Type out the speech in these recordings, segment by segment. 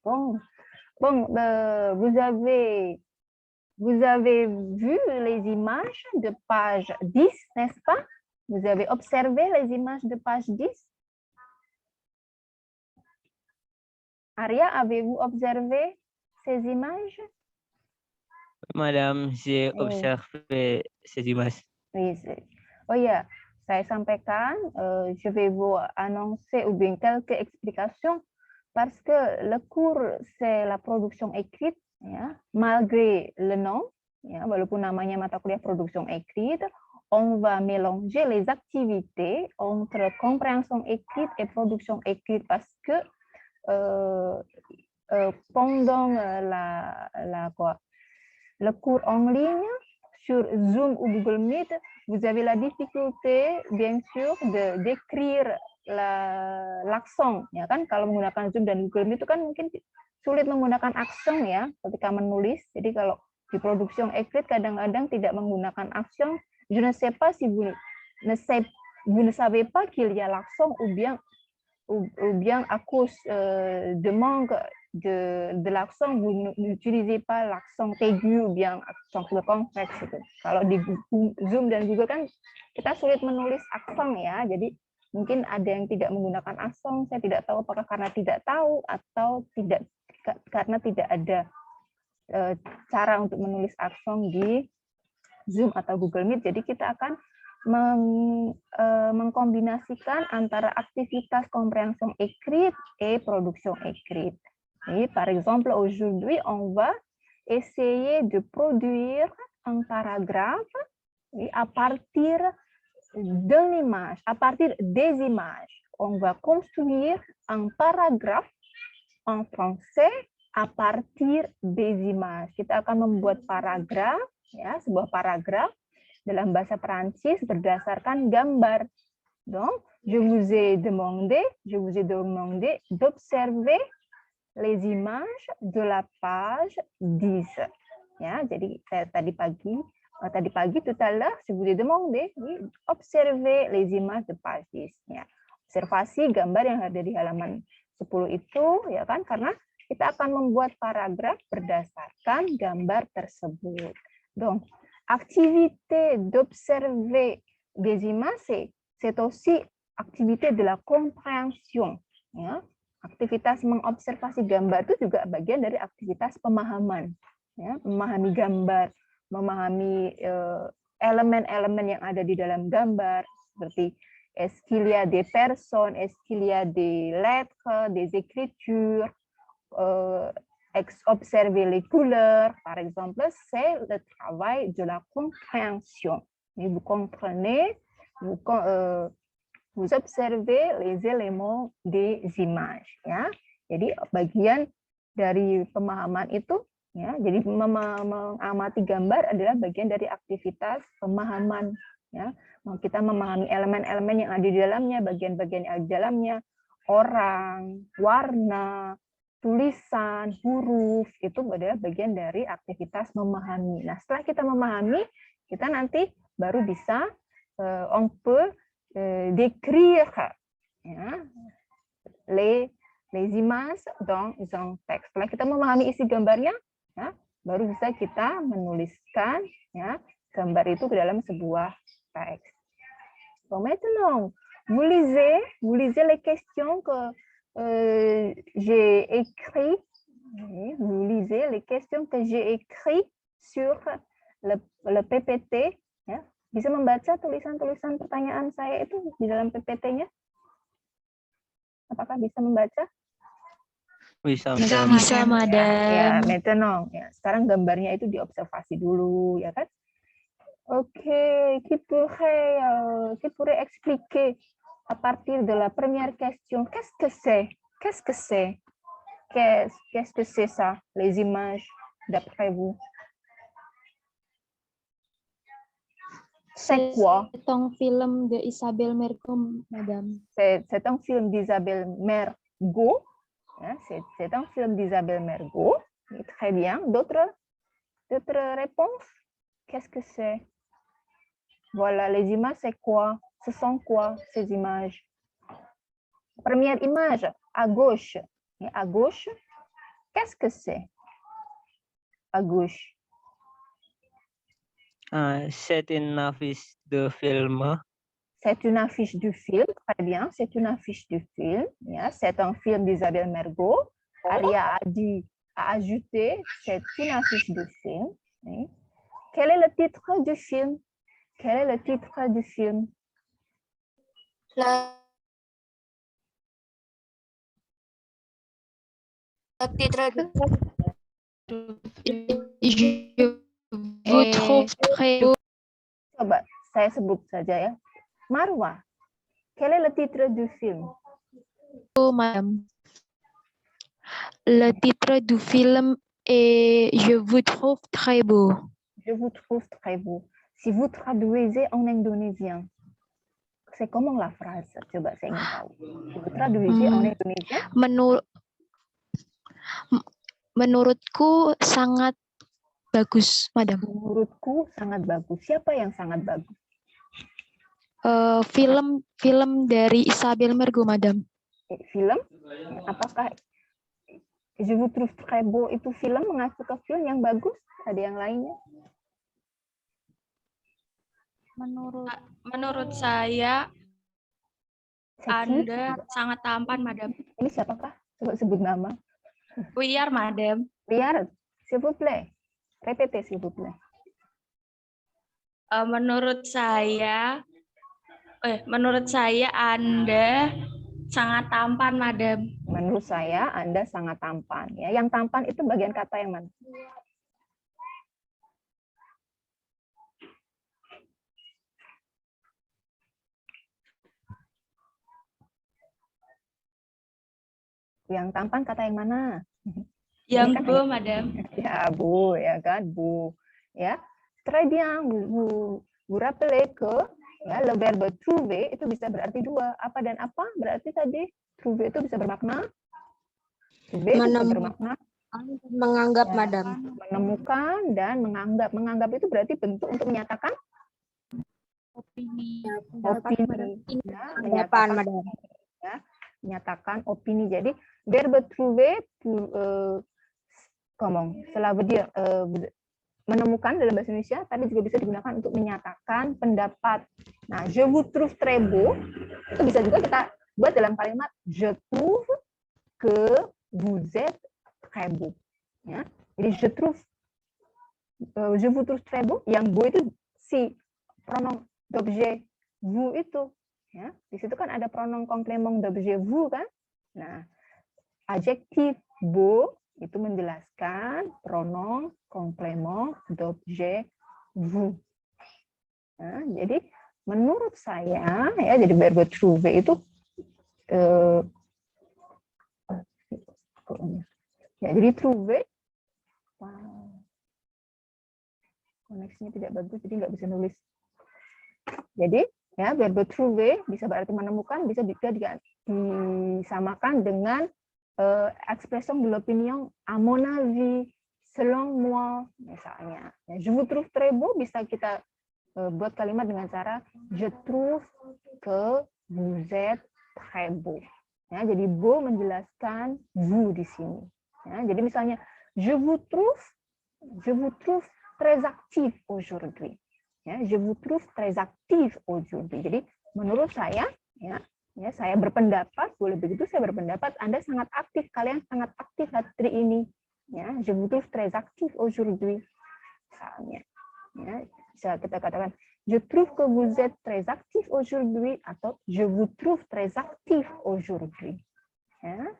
Bon, vous avez vu les images de page 10, n'est-ce pas? Vous avez observé les images de page 10? Arya, avez-vous observé ces images? Madame, j'ai observé ces images. Oui. Oh ya, saya sampaikan, je vais vous annoncer ou bien quelques explications parce que le cours c'est la production écrite, ya, malgré le nom, ya, walaupun namanya mata kuliah production écrite, on va mélanger les activités entre compréhension écrite et production écrite parce que pendant le cours en ligne sur Zoom ou Google Meet, vous avez la difficulté, bien sûr, d'écrire l'accent, ya kan? Kalau menggunakan Zoom dan Google Meet itu kan mungkin sulit menggunakan aksen ya ketika menulis. Jadi kalau di produksi écrite kadang-kadang tidak menggunakan aksen. Je ne sais pas si vous ne savez pas qu'il y a l'accent ou bien à cause de manque de l'accent, vous n'utilisez pas l'accent aigu ou bien accent circonflexe gitu. Kalau di Zoom dan Google kan kita sulit menulis aksen ya, jadi mungkin ada yang tidak menggunakan aksen, saya tidak tahu apakah karena tidak tahu atau karena tidak ada cara untuk menulis aksen di Zoom atau Google Meet, jadi kita akan mengkombinasikan antara aktivitas compréhension écrite et production écrite. Et par exemple, aujourd'hui, on va essayer de produire un paragraphe à partir de l'image, à partir des images. On va construire un paragraphe en français à partir des images. Kita akan membuat paragraf, ya, sebuah paragraf dalam bahasa Perancis berdasarkan gambar. Donc, je vous ai demandé d'observer les images de la page 10. Ya, jadi tadi pagi tout à l'heure, je vous ai demandé observer les images de page 10. Ya. Observasi gambar yang ada di halaman 10 itu, ya kan? Karena kita akan membuat paragraf berdasarkan gambar tersebut. Donc, activité d'observer des images, c'est aussi activité de la compréhension. Ya. Aktivitas mengobservasi gambar itu juga bagian dari aktivitas pemahaman. Ya. Memahami gambar, memahami elemen-elemen yang ada di dalam gambar, seperti est-ce qu'il y a des personnes, est-ce qu'il y a des lettres, des écritures, observer les couleurs, par exemple, c'est le travail de la compréhension. Vous comprenez, vous observez les éléments des images. Ya. Jadi bagian dari pemahaman itu, ya, jadi mengamati gambar adalah bagian dari aktivitas pemahaman. Ya. Kita memahami elemen-elemen yang ada di dalamnya, bagian-bagian yang ada di dalamnya, orang, warna, tulisan, huruf, itu adalah bagian dari aktivitas memahami. Nah, setelah kita memahami, kita nanti baru bisa on peut décrire ya, les images dans un texte. Setelah kita memahami isi gambarnya, ya, baru bisa kita menuliskan, ya, gambar itu ke dalam sebuah teks. Bon, maintenant, vous lisez les questions que j'ai écrit, vous lisez les questions que j'ai écrit sur le PPT, ya. Bisa membaca tulisan-tulisan pertanyaan saya itu di dalam PPT-nya? Apakah bisa membaca? Bisa, Madam. Ya, maintenant, ya. Sekarang gambarnya itu diobservasi dulu, ya kan? Oke, qui pourrait expliquer à partir de la première question, qu'est-ce que c'est? Qu'est-ce que c'est ça, les images, d'après vous? C'est quoi? C'est un film de Isabelle Mergo, madame. C'est un film d'Isabelle Mergo. C'est un film d'Isabelle Mergo. Très bien. D'autres réponses? Qu'est-ce que c'est? Voilà, les images, c'est quoi? Ce sont quoi, ces images? Première image, à gauche. À gauche, Qu'est-ce que c'est? À gauche. C'est une affiche de film. C'est une affiche du film. Très bien, c'est une affiche du film. Ya, c'est un film d'Isabelle Mergo. Arya a ajouté, c'est une affiche du film. Oui. Quel est le titre du film? Quel est le titre du film? Je vous trouve très beau, Coba saya sebut saja ya. Marwa, quel est le titre du film? madame. Le titre du film est Je vous trouve très beau. Je vous trouve très beau. Si vous traduisez en indonésien, c'est comment la phrase? Coba saya ingin tahu. Si vous traduisez en indonésien, Menurutku sangat bagus, madam. menurutku sangat bagus. Siapa yang sangat bagus? Film dari Isabelle Mergo, madam. Film? Apakah Je vous trouve très beau itu film mengacu ke film yang bagus? Ada yang lainnya? Menurut saya, Seki? Anda sangat tampan, madam. Ini siapakah? Coba sebut nama. Wiar, madam. Biar, s'il vous plaît. Répétez, s'il vous plaît. Menurut saya Anda sangat tampan, madam. Menurut saya Anda sangat tampan. Ya, yang tampan itu bagian kata yang mana? Yang tampan kata yang mana? Yang Ini kan beau, madam. Ya, Bu, ya kan, Bu. Ya, très bien. Vous rappelez que ya, le verbe trouver itu bisa berarti dua. Apa dan apa? Berarti tadi trouver itu bisa bermakna trouver bisa bermakna menganggap, ya, madam. menemukan dan menganggap. Menganggap itu berarti bentuk untuk menyatakan Opini. ya, Anggapan, madam. menyatakan opini. Jadi verbe trouver cela veut dire menemukan dalam bahasa Indonesia, tapi juga bisa digunakan untuk menyatakan pendapat. Nah, je vous trouve très beau itu bisa juga kita buat dalam kalimat je trouve que vous êtes très beau. Ya. Jadi je vous trouve très beau, yang beau itu si pronom d'objet vous itu. Ya, di situ kan ada pronom komplement d'objet vous kan. Nah, adjektif beau itu menjelaskan pronom komplement d'objet vous. Nah, jadi menurut saya ya, jadi verbe trouver itu ya, jadi trouver, koneksinya tidak bagus jadi nggak bisa nulis. Jadi ya, verbe trouver bisa berarti menemukan, bisa juga disamakan dengan expression de l'opinion, à mon avis, selon moi, misalnya. Ya, je vous trouve très beau bisa kita buat kalimat dengan cara je trouve que vous êtes très beau. Ya, jadi beau menjelaskan vous di sini. Ya, jadi misalnya je vous trouve très actif aujourd'hui. Ya, je vous trouve très actif aujourd'hui. Jadi menurut saya ya, saya berpendapat, boleh begitu, saya berpendapat Anda sangat aktif, kalian sangat aktif hari ini. Ya, je vous trouve très actif aujourd'hui. Misalnya, ya, bisa kita katakan, je trouve que vous êtes très actif aujourd'hui, atau je vous trouve très actif aujourd'hui. Ya,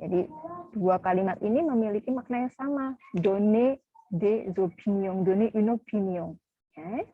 jadi dua kalimat ini memiliki makna yang sama, donner des opinions, donner une opinion. Ya.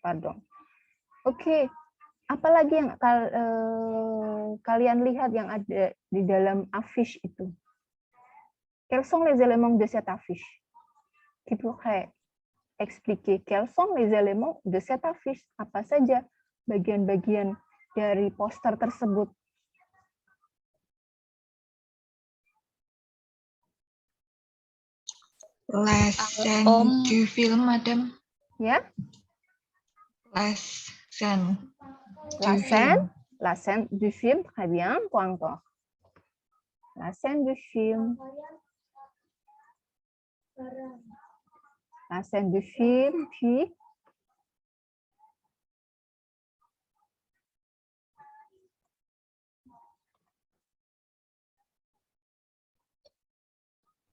Pardon. Oke, apalagi yang kalian lihat yang ada di dalam affiche itu? Quels sont les éléments de cette affiche? Qui pourrait expliquer quels sont les éléments de cette affiche. Apa saja bagian-bagian dari poster tersebut. La scène Om. du film, madame. Ya, La scène la du scène, film. la scène du film, très bien. Quoi encore? La scène du film. La scène du film, puis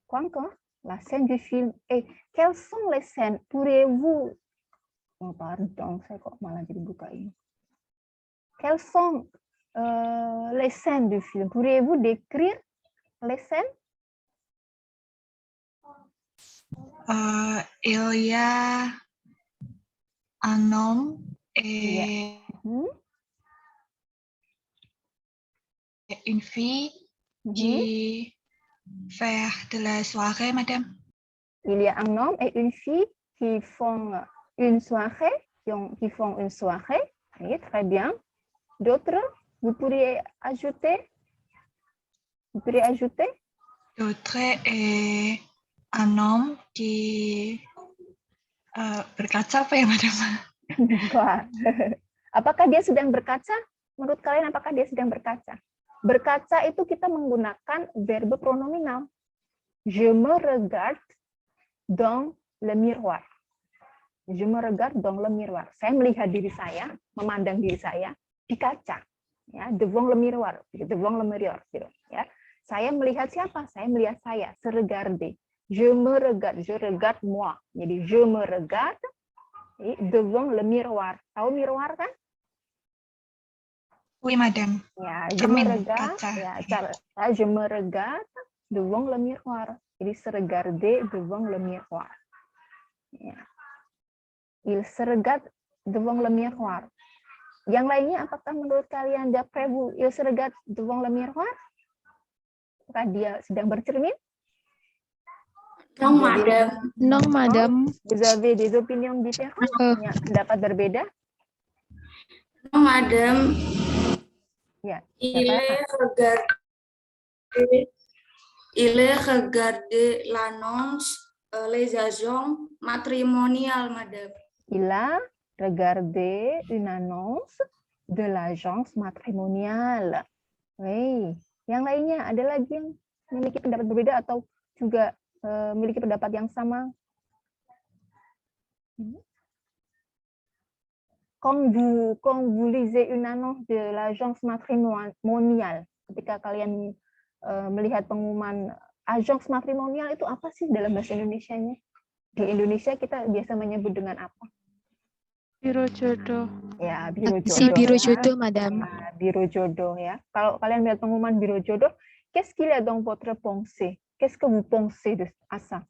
quoi encore? La scène du film. Et quelles sont les scènes? Pourriez-vous... Oh, pardon, saya kok malah jadi buka ini. Quelles sont les scènes du film? Pourriez-vous décrire les scènes? Il y a un homme et Hmm? une fille qui fait de la soirée, madame. Il y a un homme et une fille qui font une soirée, qui font une soirée. Oui, très bien. D'autres, vous pourriez ajouter? Vous pourriez ajouter? L'autre est un homme qui berkaca apa ya, madame? Wah. Apakah dia sedang berkaca? Menurut kalian apakah dia sedang berkaca? Berkaca itu kita menggunakan verbe pronominal. Je me regarde dans le miroir. Je me regarde dans le miroir. Saya melihat diri saya, memandang diri saya di kaca. Ya, devant le miroir, devant le miroir, gitu, ya. Saya melihat siapa? Saya melihat saya, se regarder. Je regarde moi. Jadi je me regarde devant le miroir. Tahu miroir kan? Oui, madame. Ya, Cermin, regarde, kaca. ya, je me regarde devant le miroir. Jadi se regarder devant le miroir. Ya. Il se regarde devant le miroir. Yang lainnya, apakah menurut kalian d'après vous, il se regarde devant le miroir? Apakah dia sedang bercermin? Non, madame. Non, madame. Vous avez des opinions différentes? Punya pendapat berbeda? Non, madame. Ya. Il siapa? est regardé l'annonce, les agents matrimoniales, madame. Il a regardé une annonce de l'agence matrimoniale. Hey, yang lainnya ada lagi yang memiliki pendapat berbeda atau juga memiliki pendapat yang sama? Quand vous lisez une annonce de l'agence matrimoniale, ketika kalian melihat pengumuman agence matrimonial, itu apa sih dalam bahasa Indonesianya? Di Indonesia kita biasa menyebut dengan apa? Biro jodoh. Ya, biro jodoh. Si biro ya. jodoh, madame. Nah, biro jodoh ya. Kalau kalian melihat pengumuman biro jodoh, qu'est-ce qu'il y a dans votre pensée? Qu'est-ce que vous pensez de ça?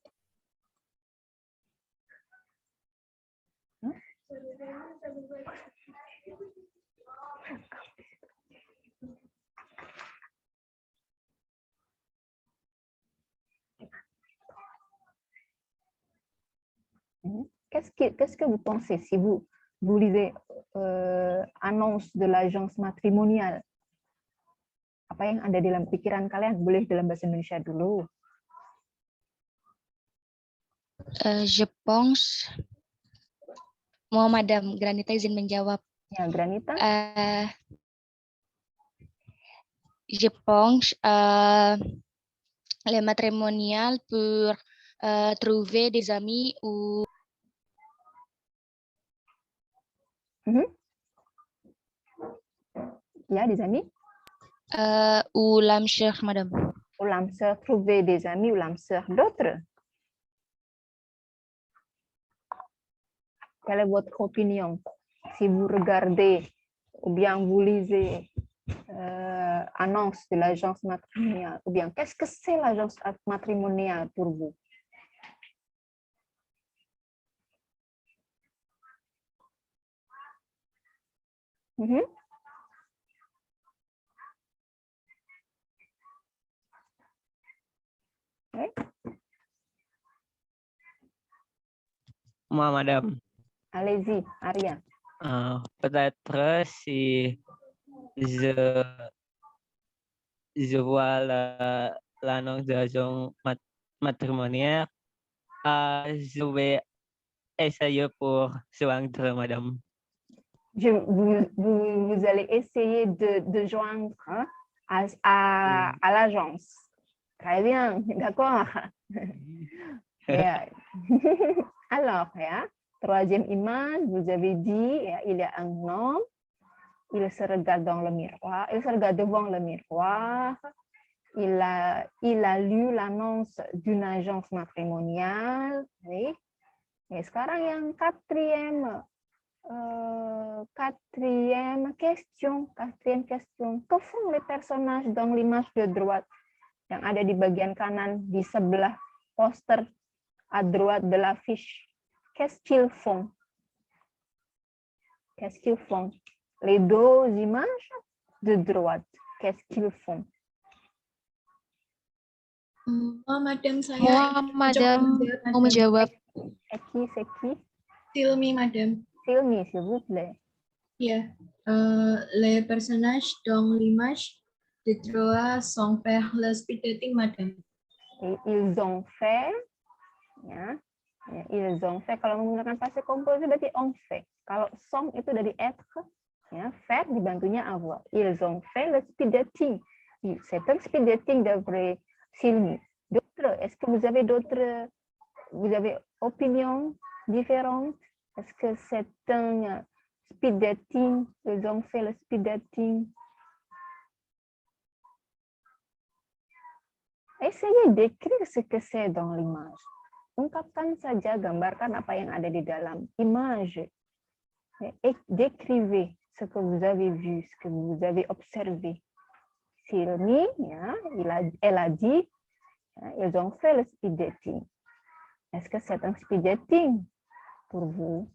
Qu'est-ce que vous pensez si vous lisez annonce de l'agence matrimoniale? Apa yang ada dalam pikiran kalian? Boleh dalam bahasa Indonesia dulu. Je pense, mau Madam Granita izin menjawab. Ya, Granita. Je pense le matrimonial pour trouver des amis ou Ya, des amis. ou l'âme sœur, Madame. Ou l'âme sœur, trouver des amis ou l'âme sœur d'autres. Quelle est votre opinion? Si vous regardez ou bien vous lisez annonce de l'agence matrimoniale, ou bien qu'est-ce que c'est l'agence matrimoniale pour vous? Moi, madame. Allez-y, Arya. Peut-être si je vois l'annonciation matrimoniale, je vais essayer pour joindre madame. Vous allez essayer de joindre hein, à l'agence. Très bien, d'accord. Ya. Alors, ya, troisième image, vous avez dit, ya, il y a un homme, il se regarde dans le miroir, il se regarde devant le miroir, il a lu l'annonce d'une agence matrimoniale. Oui. Et sekarang yang quatrième question. Que font les personnages dans l'image de droite yang ada di bagian kanan di sebelah poster à droite de l'affiche? Qu'est-ce qu'ils font? Qu'est-ce qu'ils font? Les deux images de droite, qu'est-ce qu'ils font? Madam, saya Moi, madam, mau menjawab. C'est qui? Silmi, madam. Silmi, s'il vous plaît. Yeah. Les personnages dans l'image de droite sont faire le speed dating, madame. Et ils ont fait, ya, ils ont fait. Kalau menggunakan passé composé berarti ont fait. Kalau sont itu dari être, ya, faire dibantunya avoir. Ils ont fait le speed dating. C'est un speed dating d'après Silmi. D'autres, est-ce que vous avez opinions différentes? Est-ce que c'est un speed dating? Ils ont fait le speed dating. Essayez d'écrire ce que c'est dans l'image. Ungkapkan saja, gambarkan apa yang ada di dalam image. Et décrivez ce que vous avez vu, ce que vous avez observé. Silmi, ya, elle a dit, ils ont fait le speed dating. Est-ce que c'est un speed dating pour vous?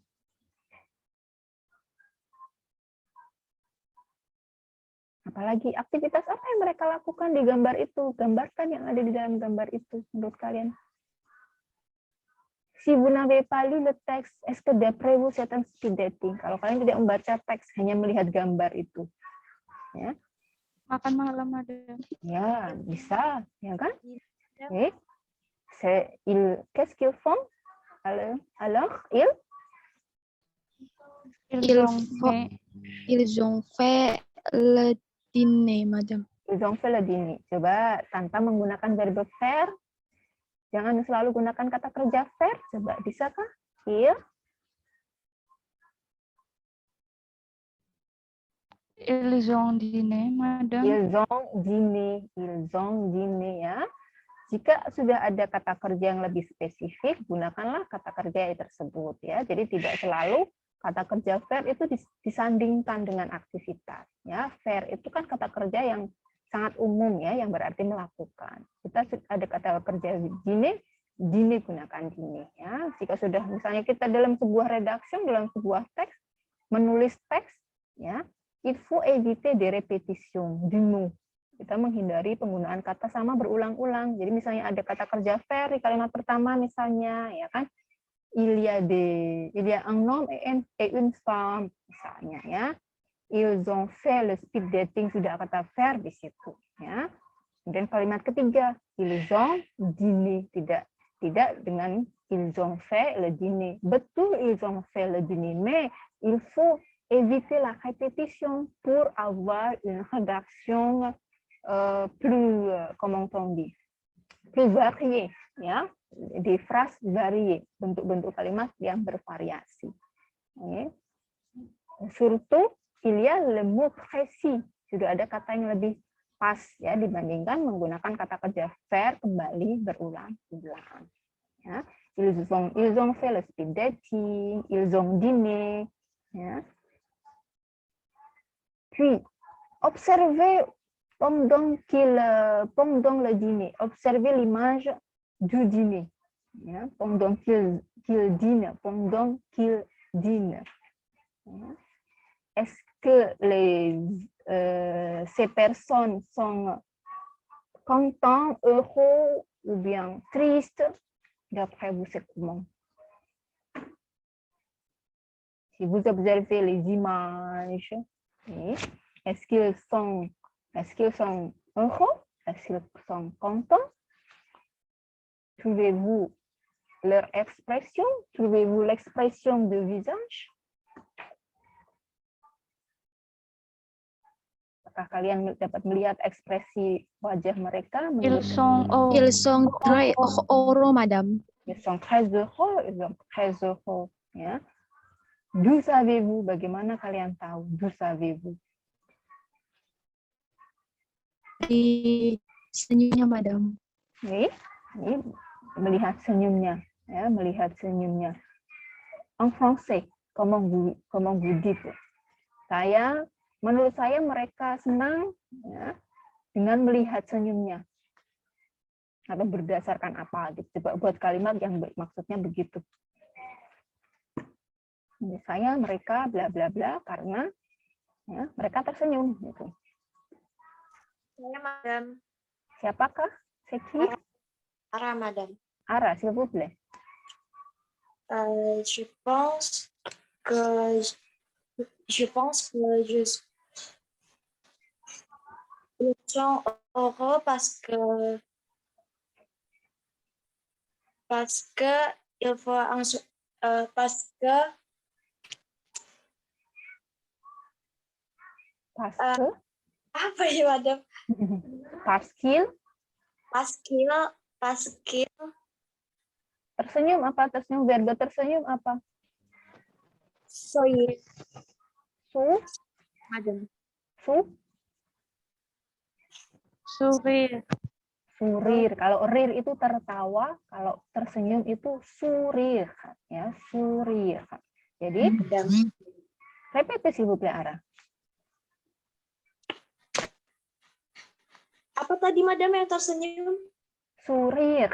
Apalagi aktivitas apa yang mereka lakukan di gambar itu? Gambarkan yang ada di dalam gambar itu menurut kalian. Si vous n'avez pas lu le texte, est-ce que d'après vous c'est un speed dating? Kalau kalian tidak membaca teks, hanya melihat gambar itu. Ya. Makan malam, madam. Ya, bisa, ya kan? Oui. Qu'est-ce qu'ils font? Alors, Ils ont fait le dîner, madame. Ils ont fait le dîner. Coba tanpa menggunakan verbe faire. Jangan selalu gunakan kata kerja faire. Coba, bisakah? Ils ont dîné, madame. Ils ont dîné, ya. Jika sudah ada kata kerja yang lebih spesifik, gunakanlah kata kerja tersebut, ya. Jadi tidak selalu kata kerja faire itu disandingkan dengan aktivitas, ya. Faire itu kan kata kerja yang sangat umum, ya, yang berarti melakukan. Kita ada kata kerja dîner gunakan dîner, ya. Jika sudah misalnya kita dalam sebuah redaksi, dalam sebuah teks, menulis teks, ya, il faut éviter des répétitions du mot. Kita menghindari penggunaan kata sama berulang-ulang. Jadi misalnya ada kata kerja faire di kalimat pertama misalnya, ya kan? Il y a un homme et une femme misalnya, ya. Ils ont fait le speed dating, sudah kata faire di situ, ya. Kemudian kalimat ketiga, ils ont dîné, tidak dengan ils ont fait le dîner. Betul ils ont fait le dîner, mais il faut éviter la répétition pour avoir une rédaction plus, comment on dit, plus variée, ya, des phrases variées, bentuk-bentuk kalimat yang bervariasi. Okay. Surtout, il y a le mot précis, sudah ada kata yang lebih pas, ya, dibandingkan menggunakan kata kerja faire kembali berulang-ulang. Ya. Ils ont fait le speed dating, ils ont dîné, ya. Puis, observez pendant le dîner, observez l'image du dîner, ya, pendant qu'il dîne, ya. Est-ce que ces personnes sont contents, heureux ou bien tristes? D'après vous, c'est comment? Si vous observez les images, oui, est-ce qu'ils sont heureux? Est-ce qu'ils sont contents? Trouvez-vous leur expression? Trouvez-vous l'expression de visage? Apakah kalian dapat melihat ekspresi wajah mereka? Ils sont au Ils sont très heureux, madame. Ils sont très heureux, ils sont très heureux. Ya. D'où savez-vous? Bagaimana kalian tahu? D'où savez-vous? Di senyumnya, madam. Ini melihat senyumnya, ya, melihat senyumnya. En français, comment vous dites? Menurut saya mereka senang, ya, dengan melihat senyumnya. Atau berdasarkan apa? Gitu. Coba buat kalimat yang maksudnya begitu. Menurut saya mereka bla bla bla karena ya, mereka tersenyum. Gitu. Saya, madame. Siapakah? Seki? Ara, madame. Ara, s'il vous plaît. Je pense que ils sont heureux parce que il faut parce que apa ya, madame? Parce qu'il tersenyum apa? Tersenyum, verbe tersenyum apa? sourire, Su, madame. sourire. Surir. Kalau rir itu tertawa, kalau tersenyum itu surir, ya, surir. Jadi, répétez s'il vous plaît, Ara. Apa tadi, madame, yang tersenyum? Surir.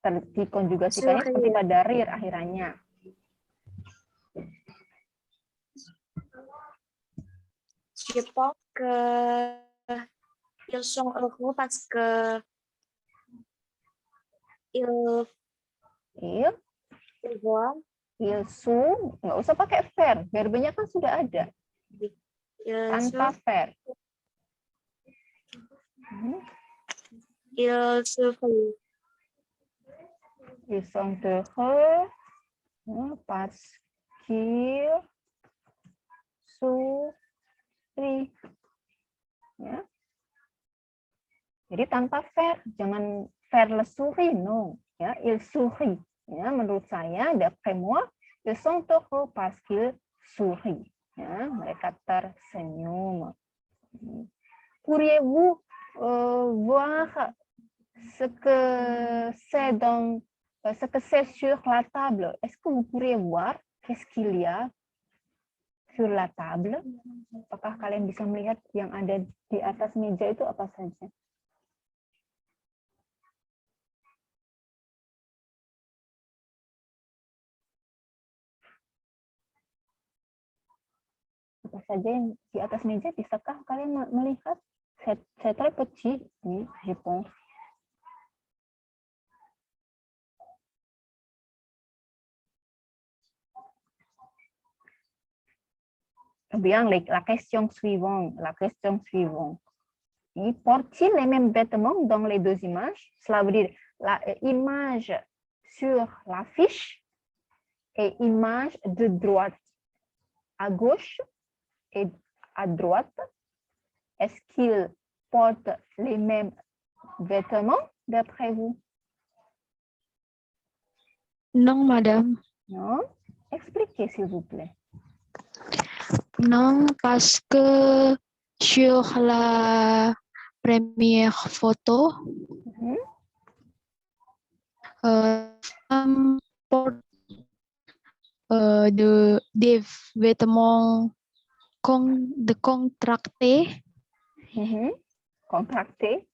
Dikonjugasikannya seperti pada rir akhirannya. Je pense que ils sont heureux parce que ils voient, nggak usah pakai ver, verbenya kan sudah ada. Tanpa ver. ils souffrent. Ils sont heureux parce qu'ils sourient. Ya. Jadi tanpa faire, jangan faire le sourire, non. Ya, il sourit. Ya, menurut saya, d'après moi, ils sont heureux parce qu'ils sourient. Ya, mereka tersenyum. Pourriez-vous voir ce que c'est sur la table? Est-ce que vous pourriez voir qu'est-ce qu'il y a sur la table? Apakah kalian bisa melihat yang ada di atas meja itu apa saja? Apa saja yang di atas meja, bisakah kalian melihat? C'est très petit, oui, je pense. Bien, la question suivante. Portent-ils les mêmes vêtements dans les deux images? Cela veut dire la image sur l'affiche et image de droite à gauche et à droite. Est-ce qu'ils portent les mêmes vêtements d'après vous? Non, madame. Non? Expliquez s'il vous plaît. Non, parce que sur la première photo, femme porte des vêtements contractés. Contracté.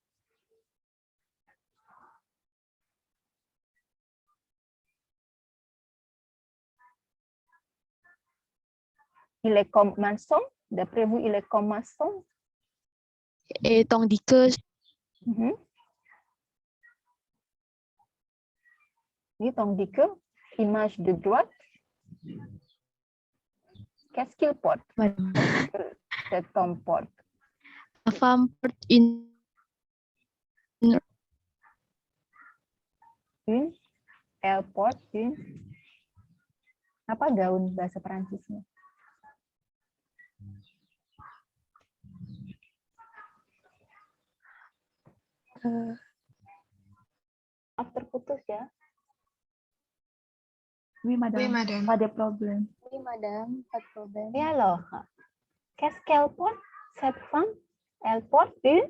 Il est comme maçon. D'après vous, il est comme maçon. Et tandis que Tandis que, image de droite. Qu'est-ce qu'il porte? Madame. Cet homme porte. La femme porte une Elle porte une. Apa gaun bahasa Perancisnya? Maaf terputus ya. Oui, madame. Oui, madame. Pas de problème. Oui, madame, pas de problème. Et alors, qu'est-ce qu'elle porte, cette femme? Elle porte une.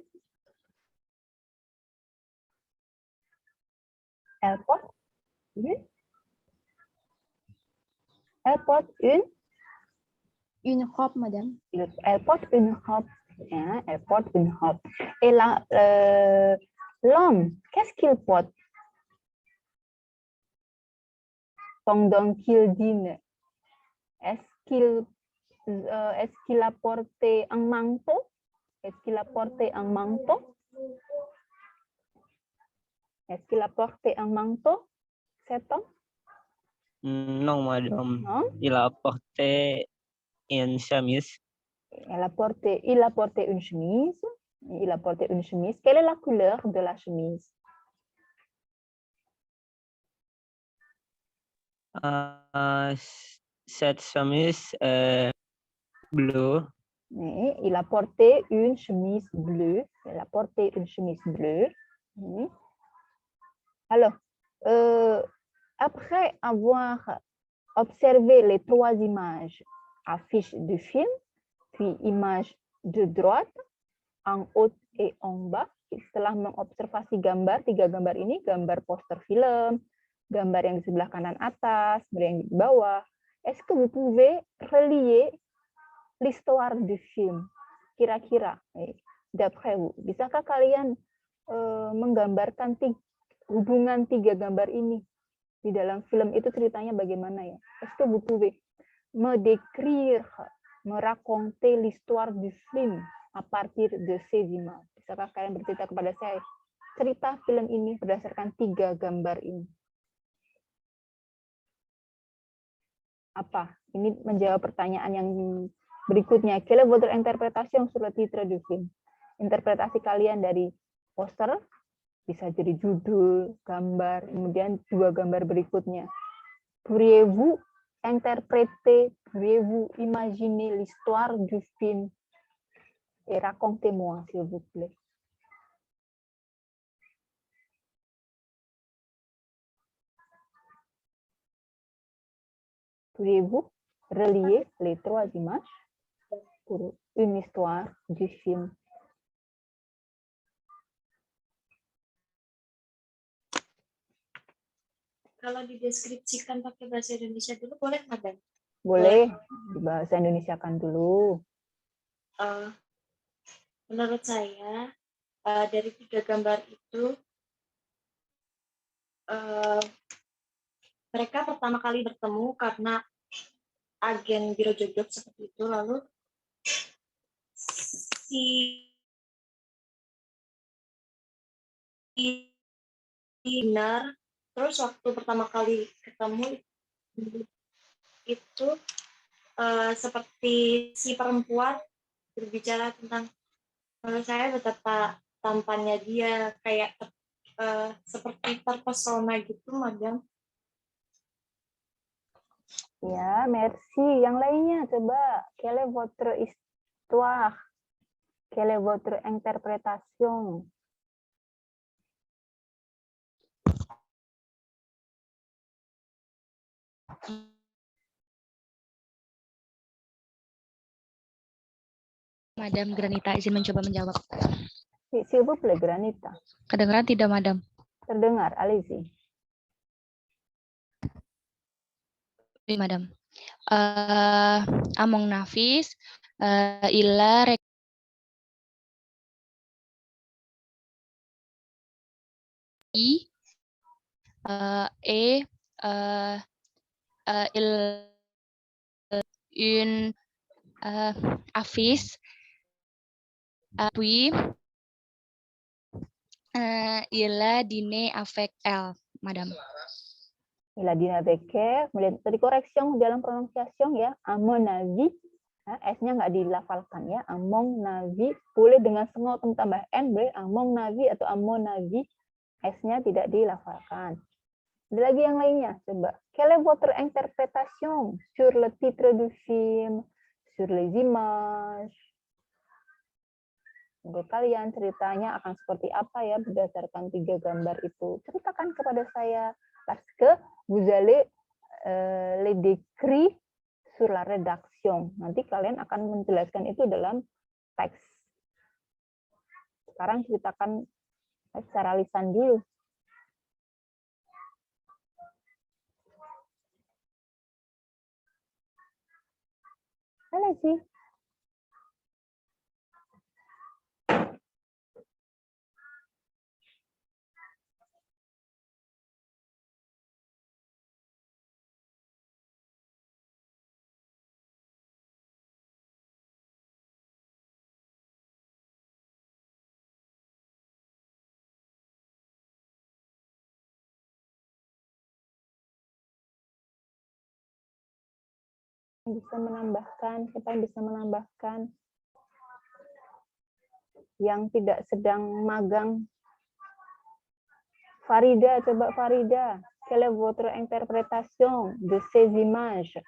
Elle porte une. Elle porte une. Une robe, madame. Elle porte une robe. Hein, elle porte une robe. Et là, l'homme, qu'est-ce qu'il porte pendant qu'il dîne? Est-ce qu'il a porté un manteau? Est-ce qu'il a porté un manteau? Est-ce qu'il a porté un manteau, cet homme? Non, madame. Non? Il a porté une chemise. Il a porté une chemise. Il a porté une chemise. Quelle est la couleur de la chemise? Cette chemise est bleue. Oui, il a porté une chemise bleue. Il a porté une chemise bleue. Oui. Alors, après avoir observé les 3 images affiches du film, puis image de droite, en haut et en bas, setelah mengobservasi gambar, 3 gambar ini, gambar poster film, gambar yang di sebelah kanan atas, yang di bawah, est-ce que vous pouvez relier l'histoire du film? Kira-kira, d'après vous, bisakah kalian menggambarkan hubungan 3 gambar ini? Di dalam film itu ceritanya bagaimana ya? Est-ce que vous pouvez me décrire, me raconter l'histoire du film à partir de ces images? Bisakah kalian bercerita kepada saya cerita film ini berdasarkan 3 gambar ini? Apa? Ini menjawab pertanyaan yang berikutnya. Quelle est votre interprétation sur le titre du film? Interpretasi kalian dari poster, bisa jadi judul, gambar, kemudian 2 gambar berikutnya. Pourriez-vous interpréter, pourriez-vous imaginer l'histoire du film? Et racontez-moi, s'il vous plaît. Pourriez-vous relier les 3 images pour une histoire du film? Kalau dideskripsikan pakai bahasa Indonesia dulu boleh, Madam? Boleh, di bahasa Indonesiakan dulu. Menurut saya, dari 3 gambar itu, mereka pertama kali bertemu karena agen biro jodoh seperti itu, lalu si dinner, terus waktu pertama kali ketemu itu seperti si perempuan berbicara tentang, menurut saya betapa tampannya dia, kayak seperti terpesona gitu, Madam. Ya, merci. Yang lainnya coba, quelle est votre histoire? Quelle est votre interprétation? Madam Granita izin mencoba menjawab. S'il vous plaît, Granita. Kedengaran tidak, Madam? Terdengar, allez-y. Oui, Madam. À mon avis, il a et il une affiche, puis il a dîné avec elle, Madame. Il a dit avec elle. Kemudian tadi correction dalam pronunciation ya, à mon avis. S-nya nggak dilafalkan ya, à mon avis. Boleh dengan sengot tambah N, boleh à mon avis atau à mon avis. S-nya tidak dilafalkan. Ada lagi yang lainnya, coba. Quelle est votre interprétation sur le titre du film, sur les images? Menurut kalian ceritanya akan seperti apa ya berdasarkan 3 gambar itu? Ceritakan kepada saya. Parce que vous allez les décrire sur la rédaction. Nanti kalian akan menjelaskan itu dalam teks. Sekarang ceritakan secara lisan dulu. Mana sih? Bisa menambahkan, siapa yang bisa menambahkan? Yang tidak sedang magang. Farida, coba Farida. Quelle est votre interprétation de ces images?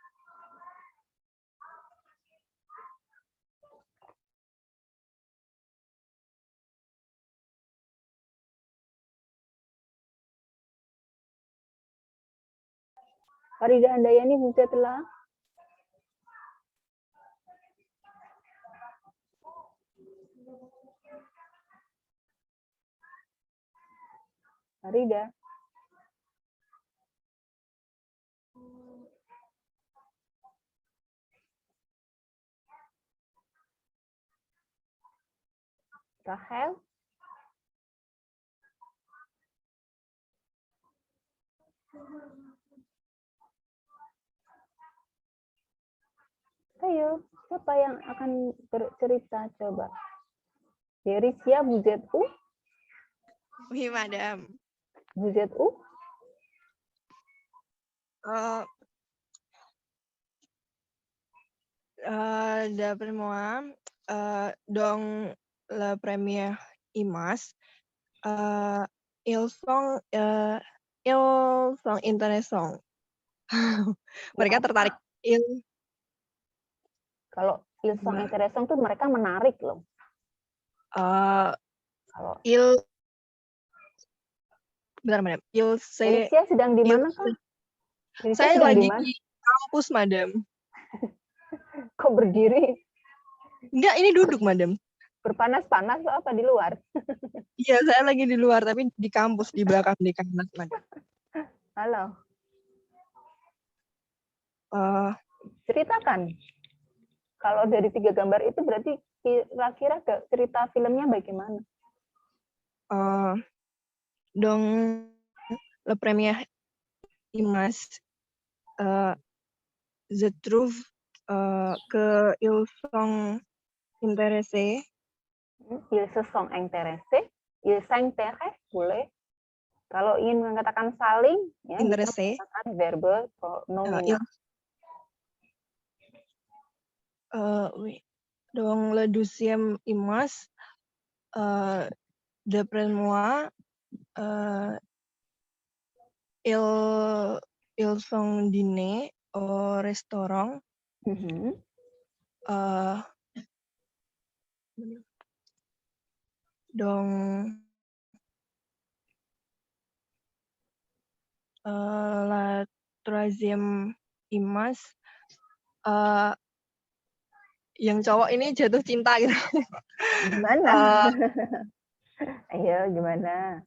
Farida Handayani, vous êtes là? Farida. Rahel. Ayo, siapa yang akan bercerita coba? Derisia, vous êtes où? Oui, madame. Vous êtes où? D'après moi, dans la première image, ils sont intéressants. Mereka tertarik. Kalau ils sont intéressants tuh mereka menarik loh. Kalau Bentar, madam. Alicia sedang di mana, Kak? Saya lagi di kampus, madam. Kok berdiri? Enggak, ini duduk, madam. Berpanas-panas atau apa di luar? Iya, saya lagi di luar, tapi di kampus, di belakang, di kanan, madam. Halo. Ceritakan. Kalau dari 3 gambar itu berarti kira-kira cerita filmnya bagaimana? Dans la première image, je trouve que ils sont intéressés. Ils se sont intéressés. Ils s'intéressent, boleh. Kalau ingin mengatakan saling, ya, Intéressé. bisa menggunakan verbe nominal. Oui. Dans la deuxième image, d'après moi, ils sont dîner au restaurant. Dans la troisième image, yang cowok ini jatuh cinta gitu. Gimana? Ayo, gimana?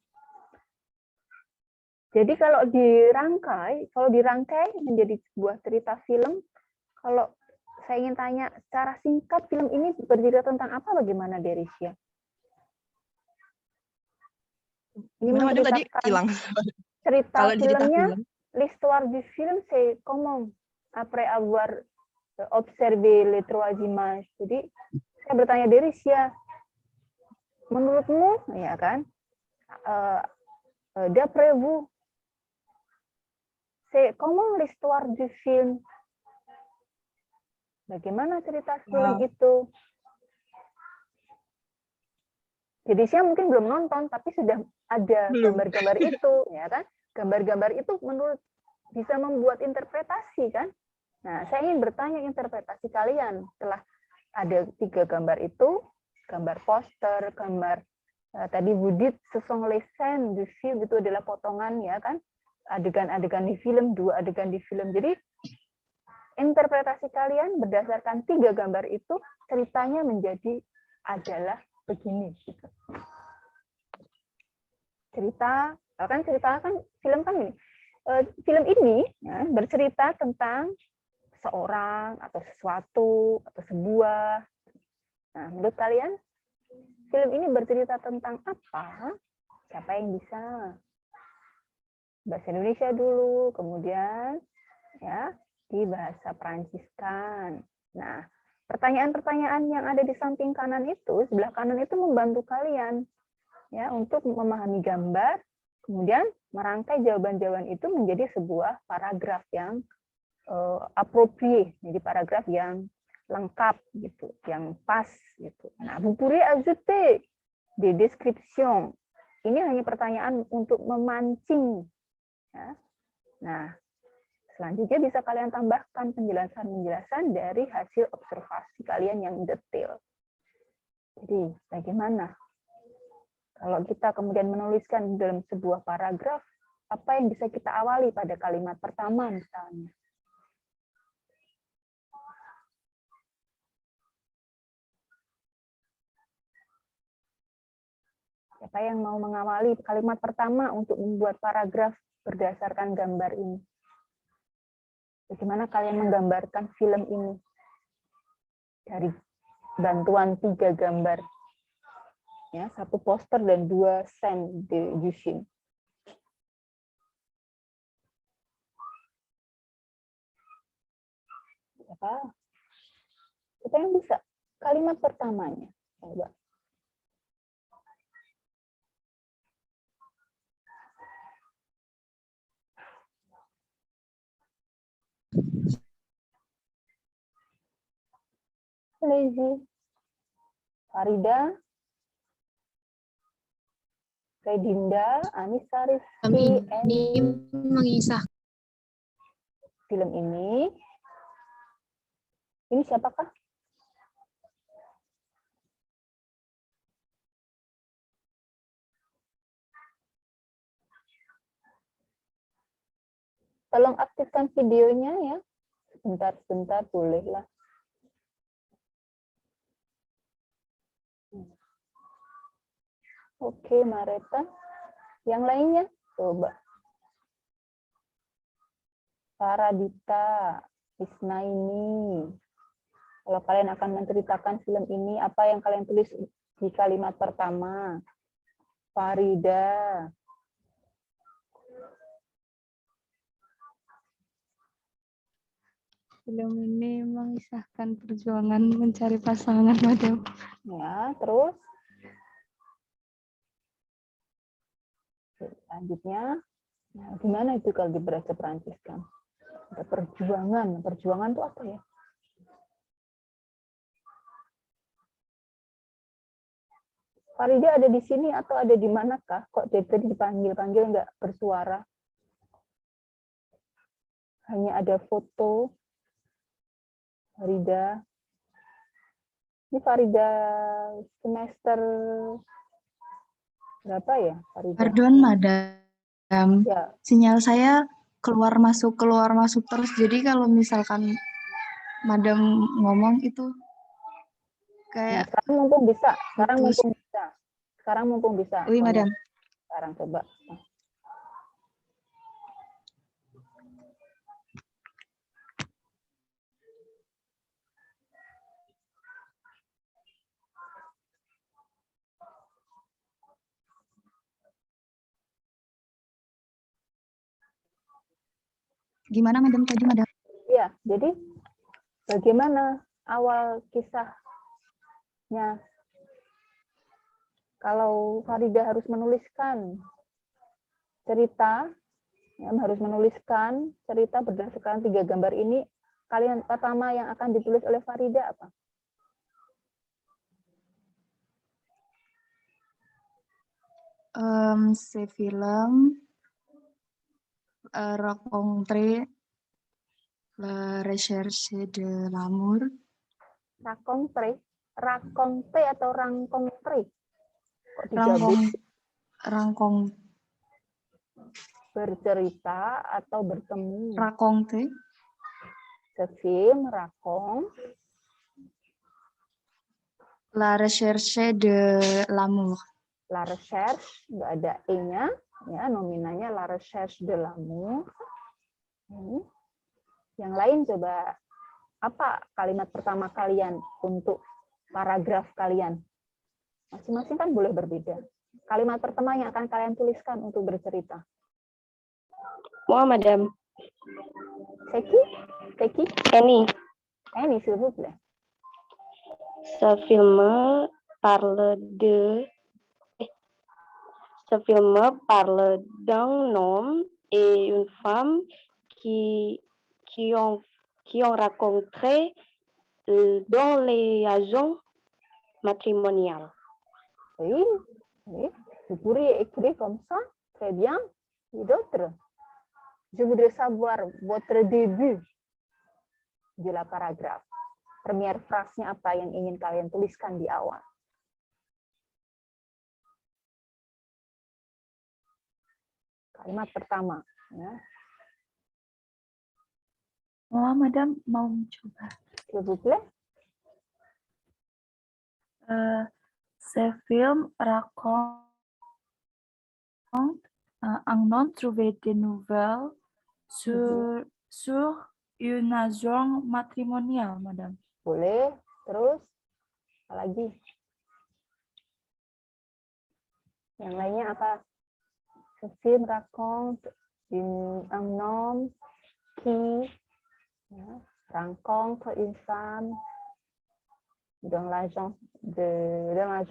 Jadi kalau dirangkai menjadi sebuah cerita film, kalau saya ingin tanya secara singkat film ini bercerita tentang apa, bagaimana Derisia? Ini tadi hilang. Cerita filmnya, l'histoire du film c'est comment après avoir observé les 3 images. Jadi saya bertanya Derisia, menurutmu, ya kan? D'après vous, C'est comment l'histoire du film? Bagaimana cerita film itu? Jadi saya mungkin belum nonton, tapi sudah ada Belum. gambar-gambar itu, ya kan? Gambar-gambar itu menurut bisa membuat interpretasi, kan? Nah, saya ingin bertanya interpretasi kalian setelah ada 3 gambar itu, gambar poster, gambar tadi Budit, ce sont les scènes du film, itu adalah potongan, ya kan? Adegan-adegan di film, 2 adegan di film. Jadi interpretasi kalian berdasarkan 3 gambar itu, ceritanya menjadi adalah begini. Gitu. Cerita kan film kan ini. Film ini ya, bercerita tentang seorang atau sesuatu atau sebuah. Nah, menurut kalian film ini bercerita tentang apa? Siapa yang bisa? Bahasa Indonesia dulu, kemudian ya di bahasa Peranciskan. Nah, pertanyaan-pertanyaan yang ada di samping kanan itu, sebelah kanan itu membantu kalian ya untuk memahami gambar, kemudian merangkai jawaban-jawaban itu menjadi sebuah paragraf yang appropriate, jadi paragraf yang lengkap gitu, yang pas gitu. Nah, vous pourrez ajouter des descriptions. Ini hanya pertanyaan untuk memancing. Ya. Nah, selanjutnya bisa kalian tambahkan penjelasan-penjelasan dari hasil observasi kalian yang detail. Jadi, bagaimana kalau kita kemudian menuliskan dalam sebuah paragraf, apa yang bisa kita awali pada kalimat pertama misalnya? Siapa yang mau mengawali kalimat pertama untuk membuat paragraf berdasarkan gambar ini? Bagaimana kalian menggambarkan film ini? Dari bantuan 3 gambar. Ya, 1 poster dan 2 scène du film. Siapa yang bisa? Kalimat pertamanya. Coba. Lazy. Farida, Redinda, Anissa, Rizky, Ini mengisah film ini siapakah? Tolong aktifkan videonya ya. Sebentar, bolehlah. Oke, Mareta. Yang lainnya, coba. Paradita, Isnaini. Kalau kalian akan menceritakan film ini, apa yang kalian tulis di kalimat pertama? Farida. Film ini mengisahkan perjuangan mencari pasangan, Madam. Ya, terus? Selanjutnya, nah, gimana itu kalau di bahasa Perancis kan? Ada perjuangan. Perjuangan itu apa ya? Farida ada di sini atau ada di manakah? Kok dari tadi dipanggil-panggil nggak bersuara? Hanya ada foto. Farida. Ini Farida semester berapa ya, Farida? Pardon, Madam. Ya. Sinyal saya keluar masuk terus. Jadi kalau misalkan Madam ngomong itu Nah, kayak sekarang mumpung bisa. Wih, Madam. Sekarang coba. Gimana Madam tadi, Madam? Ya, jadi bagaimana awal kisahnya? Kalau Farida harus menuliskan cerita Ya, harus menuliskan cerita berdasarkan 3 gambar ini. Kalimat pertama yang akan ditulis oleh Farida apa? Ce film raconte la recherche de l'amour. Raconte atau rencontre? Kok digabung? Raconte. Bercerita atau bertemu? Raconte. Ce film raconte La recherche de l'amour. La recherche, nggak ada e-nya, ya, nominanya la recherche de l'amour. Yang lain coba, apa kalimat pertama kalian untuk paragraf kalian? Masing-masing kan boleh berbeda. Kalimat pertama yang akan kalian tuliskan untuk bercerita. Moi, madame. C'est qui? Annie. Annie, s'il vous plaît. Ce film parle d'un homme et une femme qui ont rencontré dans les agents matrimoniaux. Oui, vous pourriez écrire comme ça, très bien. Et d'autres? Je voudrais savoir votre début de la paragraphe. Première phrase-nya apa yang ingin kalian tuliskan di awal? Kalimat pertama. Ya. Oh, Madam mau mencoba. S'il vous plaît. Ce film raconte un homme trouvé des nouvelles sur une agent matrimonial, Madame. Boleh. Terus, apa lagi? Yang lainnya apa? Ce film raconte un homme qui rencontre une femme dans l'agent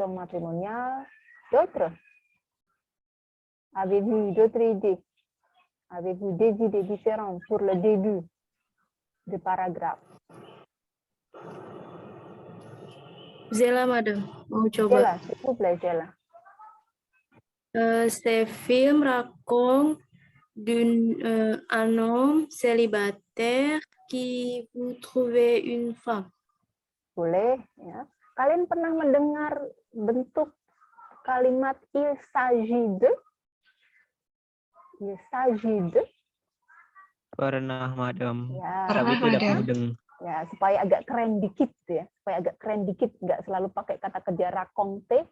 matrimonial. D'autres? Avez-vous d'autres idées? Avez-vous des idées différentes pour le début du paragraphe? Zela, madame, mau coba. Zela, s'il vous plaît, Zela. Ce film raconte d'un homme célibataire qui vous trouvez une femme. Boleh, ya. Kalian pernah mendengar bentuk kalimat il s'agit de? Il s'agit de? Pernah, Madam. Ya, Tapi tidak mudeng. ya, supaya agak keren dikit ya, supaya agak keren dikit, nggak selalu pakai kata kerja raconte,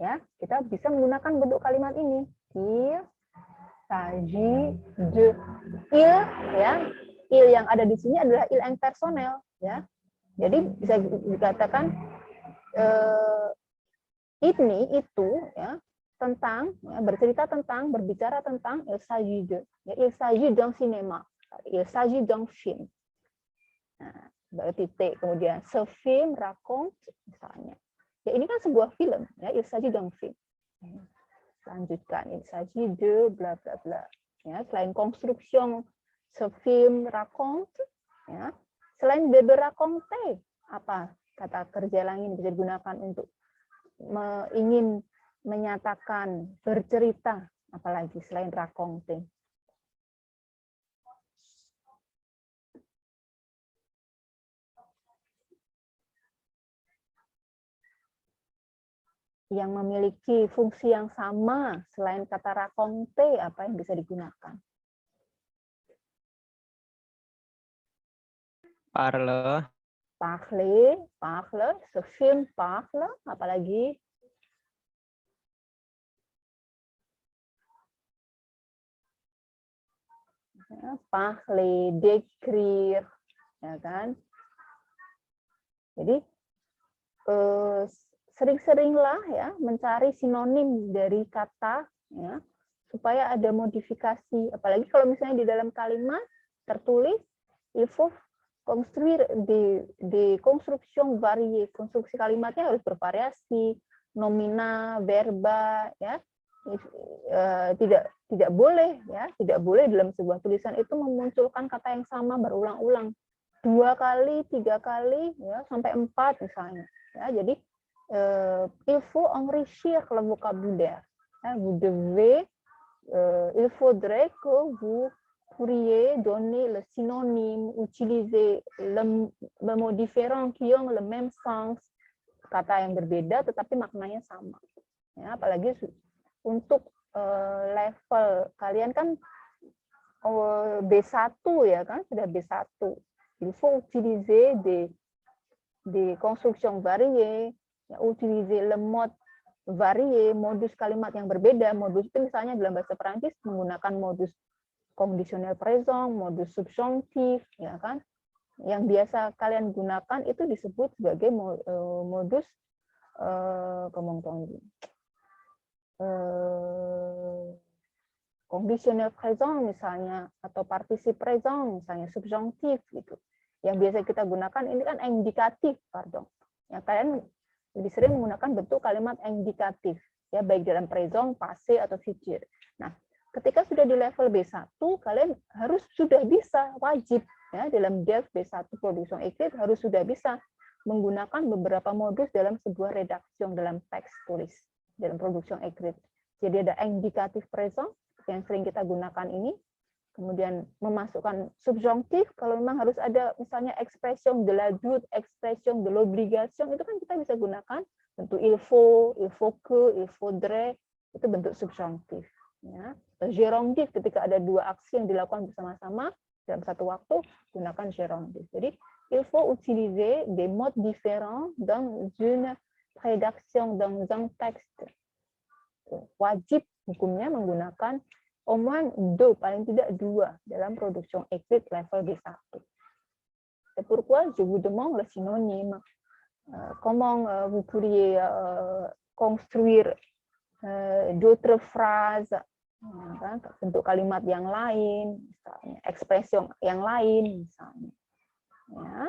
ya, kita bisa menggunakan bentuk kalimat ini. Il s'agit de. Il, ya, il yang ada di sini adalah il impersonal, ya. Jadi bisa dikatakan ini itu, ya, tentang, ya, bercerita tentang, berbicara tentang il s'agit de, ya, il s'agit d'un cinéma, il s'agit d'un film. Nah, baru titik, kemudian ce film raconte misalnya. Ya, ini kan sebuah film, ya, il s'agit d'un film. Lanjutkan, il s'agit de bla bla bla. Ya, selain konstruksi ce film raconte, ya, selain verbe raconter, apa kata kerja lain bisa digunakan untuk ingin menyatakan bercerita, apalagi selain raconter? Yang memiliki fungsi yang sama selain kata raconte, apa yang bisa digunakan? Parle. Parle, ce film parle, apalagi? Ya, parler, d'écrire, ya kan? Jadi sering-seringlah ya mencari sinonim dari kata, ya, supaya ada modifikasi. Apalagi kalau misalnya di dalam kalimat tertulis il faut construire des constructions variées. Konstruksi kalimatnya harus bervariasi, nomina, verba, ya. tidak boleh ya, tidak boleh dalam sebuah tulisan itu memunculkan kata yang sama berulang-ulang 2 kali, 3 kali ya sampai 4 misalnya. Ya, jadi il faut enrichir le vocabulaire. Vous devez il faudrait que vous pourriez donner le synonyme, utiliser le mot différent qui ont le même sens, kata yang berbeda tetapi maknanya sama. Ya, apalagi untuk level kalian kan B1 ya kan, sudah B1. Il faut utiliser des constructions variées, ya, utiliser le mode varié, modus kalimat yang berbeda. Modus itu misalnya dalam bahasa Perancis menggunakan modus conditionnel présent, modus subjonctif, ya kan? Yang biasa kalian gunakan itu disebut sebagai modus conditionnel présent misalnya, atau participe présent misalnya, subjonctif gitu. Yang biasa kita gunakan ini kan indikatif, pardon. Yang kalian lebih sering menggunakan bentuk kalimat indikatif, ya baik dalam présent, passé atau future. Nah, ketika sudah di level B1, kalian harus sudah bisa, wajib ya dalam DEF B1 production écrite harus sudah bisa menggunakan beberapa modus dalam sebuah redaksi dalam teks tulis dalam production écrite. Jadi ada indikatif présent yang sering kita gunakan ini. Kemudian memasukkan subjonctif, kalau memang harus ada misalnya expression de la doute, expression de l'obligation, itu kan kita bisa gunakan bentuk il faut que, il faudrait, itu bentuk subjonctif. Ya. Gerondif, ketika ada dua aksi yang dilakukan bersama-sama dalam satu waktu, gunakan gerondif. Jadi, il faut utiliser des modes différents dans une rédaction, dans un texte. Wajib hukumnya menggunakan au moins 2, paling tidak 2 dalam production écrite level B1. C'est pourquoi je vous demande le synonyme. Comment vous pourriez construire d'autres phrases, bentuk kalimat yang lain, misalnya ekspresi yang lain, misalnya. Ya.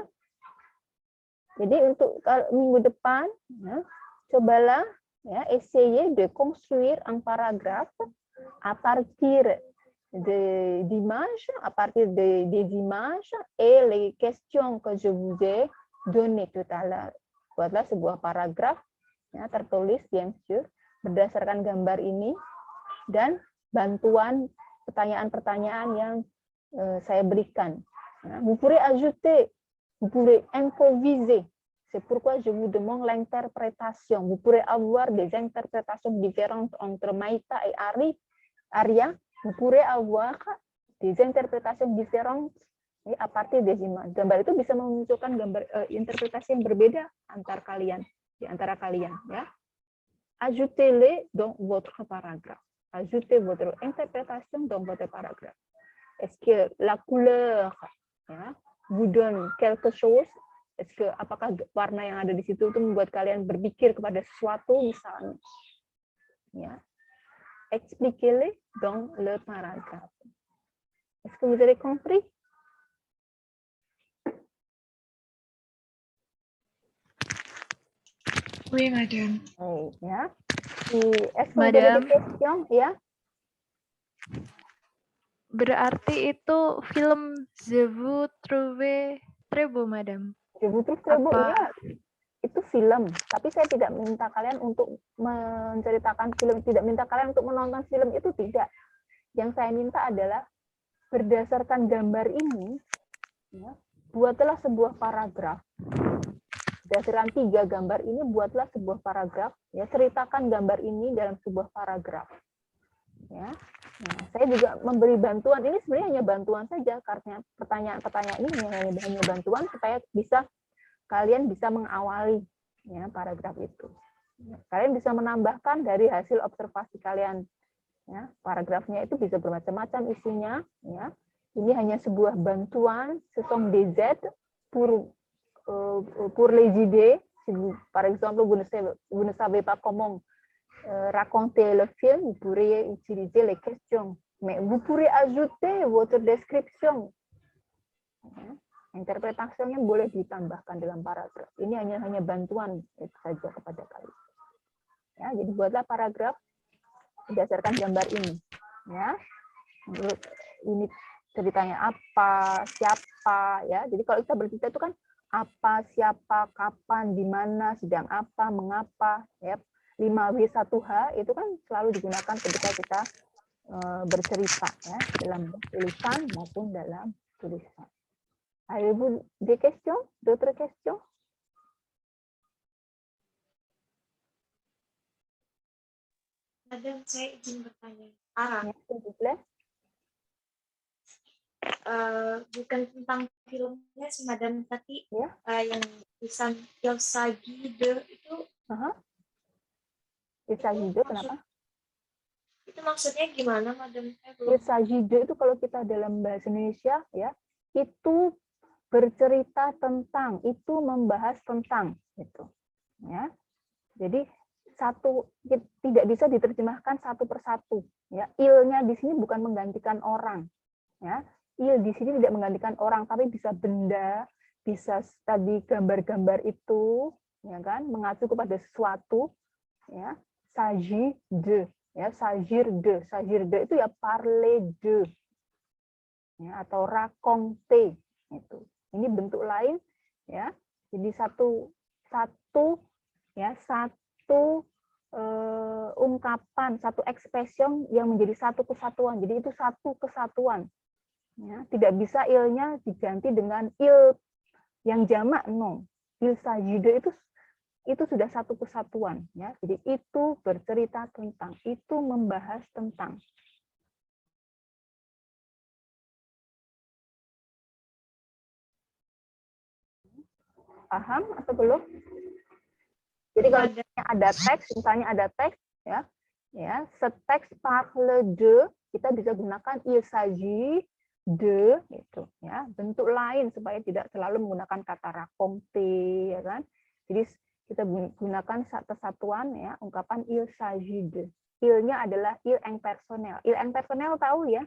Jadi untuk minggu depan, ya, cobalah ya, essayer de construire un paragraphe à partir d'images, à partir des images et les questions que je vous ai données tout à l'heure. Buatlah sebuah paragraf ya, tertulis bien sûr berdasarkan gambar ini dan bantuan pertanyaan-pertanyaan yang saya berikan. Ya, vous pourrez ajouter, vous pourrez improviser. C'est pourquoi je vous demande l'interprétation. Vous pourrez avoir des interprétations différentes entre Maïta et Arya. Vous pourrez avoir des interprétations différentes à partir des images. Gambar itu bisa memunculkan interpretasi yang berbeda di antara kalian. Ya. Ajoutez-les dans votre paragraphe. Ajoutez votre interprétation dans votre paragraphe. Est-ce que la couleur ya, vous donne quelque chose? Apakah warna yang ada di situ itu membuat kalian berpikir kepada sesuatu misalnya? Ya. Expliquez-les dans le paragraphe. Est-ce que vous avez compris? Oui, madame. Ya. Est-ce que vous avez des questions? Ya. Berarti itu film Je vous trouve très beau, madame. Je vous trouve très beau, ya. Itu film, tapi saya tidak minta kalian untuk menceritakan film, tidak minta kalian untuk menonton film itu, tidak. Yang saya minta adalah berdasarkan gambar ini, ya, buatlah sebuah paragraf. Berdasarkan 3 gambar ini, buatlah sebuah paragraf. Ya, ceritakan gambar ini dalam sebuah paragraf. Ya, nah, saya juga memberi bantuan. Ini sebenarnya hanya bantuan saja, karena pertanyaan-pertanyaan ini hanya bantuan supaya kalian bisa mengawali ya, paragraf itu. Kalian bisa menambahkan dari hasil observasi kalian. Ya, paragrafnya itu bisa bermacam-macam isinya. Ya. Ini hanya sebuah bantuan, ce sont des aides pour les idées. Si vous, par exemple, vous ne savez pas comment raconter le film, vous pourriez utiliser les questions. Mais vous pourrez ajouter votre description. Ya. Interpretasinya boleh ditambahkan dalam paragraf. Ini hanya bantuan itu saja kepada kalian. Ya, jadi buatlah paragraf berdasarkan gambar ini. Ya, menurut ini ceritanya apa, siapa, ya. Jadi kalau kita bercerita itu kan apa, siapa, kapan, di mana, sedang apa, mengapa, ya. 5W1H itu kan selalu digunakan ketika kita bercerita, ya, dalam tulisan maupun dalam tulisan. Avez-vous des questions? D'autres questions? Madam, saya izin bertanya. Ara, Ya, s'il vous plaît. bukan tentang filmnya sih, Madam, tapi Ya. yang tulisan Il s'agit de itu. Il s'agit de, kenapa? Itu maksudnya gimana, Madam? Il s'agit de itu kalau kita dalam bahasa Indonesia, ya, itu bercerita tentang, itu membahas tentang, gitu. Ya. Jadi tidak bisa diterjemahkan satu persatu. Ya, il-nya di sini bukan menggantikan orang. Ya, il di sini tidak menggantikan orang, tapi bisa benda, bisa tadi gambar-gambar itu, ya kan, mengacu kepada sesuatu. Ya, s'agit de, ya, s'agir de itu ya parler de, ya, atau raconter itu. Ini bentuk lain, ya. Jadi satu ungkapan, satu expression yang menjadi satu kesatuan. Jadi itu satu kesatuan. Ya, tidak bisa il-nya diganti dengan il yang jamak, no. Il s'agit de itu sudah satu kesatuan, ya. Jadi itu bercerita tentang, itu membahas tentang. Paham atau belum? Jadi kalau ada teks, misalnya ada teks, ya, seteks parle de, kita bisa gunakan il s'agit de, gitu, ya, bentuk lain supaya tidak selalu menggunakan kata raconter, ya kan? Jadi kita gunakan kesatuan, ya, ungkapan il s'agit de. Il-nya adalah il impersonel. Il impersonel tahu ya,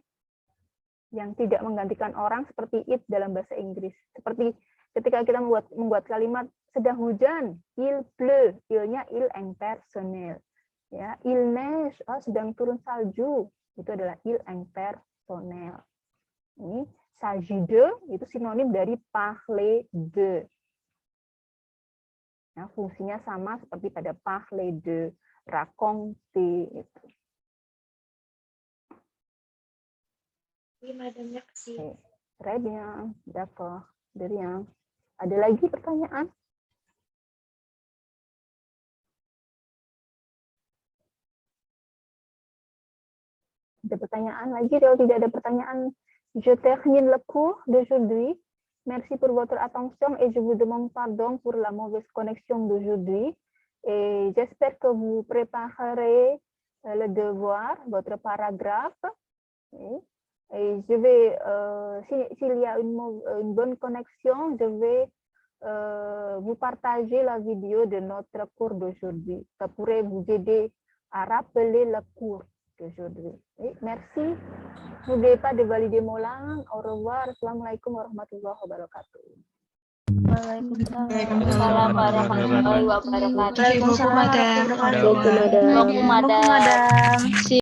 yang tidak menggantikan orang seperti it dalam bahasa Inggris. Seperti ketika kita membuat kalimat sedang hujan, il pleut, il-nya il impersonel. Ya, il neige, sedang turun salju, itu adalah il impersonel. Ini s'agit de itu sinonim dari parler de. Nah, fungsinya sama seperti pada parler de, raconter itu. Oui, Madame, merci. Très bien, d'accord. De rien. Ada lagi pertanyaan? Ada pertanyaan lagi? Kalau tidak ada pertanyaan, je termine le cours d'aujourd'hui. Merci pour votre attention et je vous demande pardon pour la mauvaise connexion d'aujourd'hui. Et j'espère que vous préparerez le devoir, votre paragraphe. Et je vais, s'il y a une bonne connexion, je vais vous partager la vidéo de notre cours d'aujourd'hui. Ça pourrait vous aider à rappeler le cours d'aujourd'hui. Merci. N'oubliez pas de valider mon langue. Au revoir. Assalamualaikum warahmatullahi wabarakatuh. Waalaikumsalam warahmatullahi wabarakatuh. Waalaikumsalam warahmatullahi wabarakatuh. Waalaikumsalam.